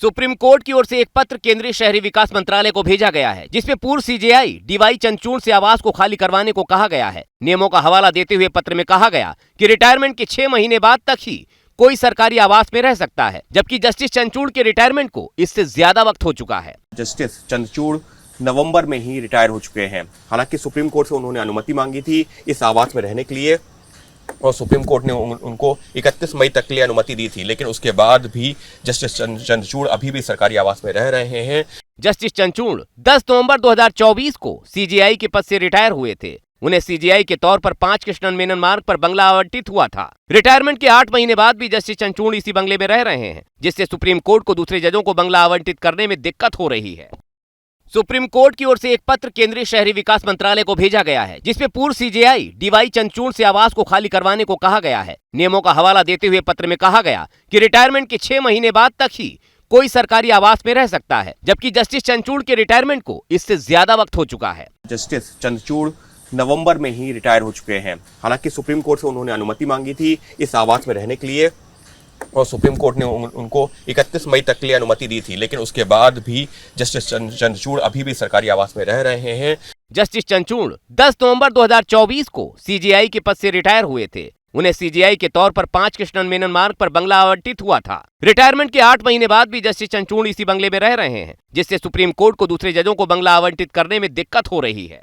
Supreme court की ओर से एक पत्र केंद्रीय शहरी विकास मंत्रालय को भेजा गया है, जिसमें पूर्व सीजेआई डीवाई चंद्रचूड़ से आवास को खाली करवाने को कहा गया है। नियमों का हवाला देते हुए पत्र में कहा गया कि रिटायरमेंट के 6 महीने बाद तक ही कोई सरकारी आवास में रह सकता है, जबकि जस्टिस चंद्रचूड़ के रिटायरमेंट को इससे ज्यादा वक्त हो चुका है। जस्टिस चंद्रचूड़ नवंबर में ही रिटायर हो चुके हैं। हालांकि सुप्रीम कोर्ट से उन्होंने अनुमति मांगी थी इस आवास में रहने के लिए और सुप्रीम कोर्ट ने उनको 31 मई तक के लिए अनुमति दी थी, लेकिन उसके बाद भी जस्टिस चंद्रचूड़ अभी भी सरकारी आवास में रह रहे हैं। जस्टिस चंद्रचूड़ 10 नवंबर 2024 को सीजेआई के पद से रिटायर हुए थे। उन्हें सीजेआई के तौर पर 5 कृष्णन मेनन मार्ग पर बंगला आवंटित हुआ था। रिटायरमेंट के 8 महीने बाद भी जस्टिस चंद्रचूड़ इसी बंगले में रह रहे हैं, जिससे सुप्रीम कोर्ट को दूसरे जजों को बंगला आवंटित करने में दिक्कत हो रही है। सुप्रीम कोर्ट की ओर से एक पत्र केंद्रीय शहरी विकास मंत्रालय को भेजा गया है, जिसमें पूर्व सीजेआई डीवाई चंद्रचूड़ से आवास को खाली करवाने को कहा गया है। नियमों का हवाला देते हुए पत्र में कहा गया कि रिटायरमेंट के 6 महीने बाद तक ही कोई सरकारी आवास में रह सकता है, जबकि जस्टिस चंद्रचूड़ के रिटायरमेंट को इससे ज्यादा वक्त हो चुका है। जस्टिस चंद्रचूड़ नवंबर में ही रिटायर हो चुके हैं। हालांकि सुप्रीम कोर्ट से उन्होंने अनुमति मांगी थी इस आवास में रहने के लिए और सुप्रीम कोर्ट ने उनको 31 मई तक के लिए अनुमति दी थी, लेकिन उसके बाद भी जस्टिस चंद्रचूड़ अभी भी सरकारी आवास में रह रहे हैं। जस्टिस चंद्रचूड़ 10 नवंबर 2024 को सीजेआई के पद से रिटायर हुए थे। उन्हें सीजेआई के तौर पर 5 कृष्णन मेनन मार्ग पर बंगला आवंटित हुआ था। रिटायरमेंट के 8 महीने बाद भी जस्टिस चंद्रचूड़ इसी बंगले में रह रहे हैं, जिससे सुप्रीम कोर्ट को दूसरे जजों को बंगला आवंटित करने में दिक्कत हो रही है।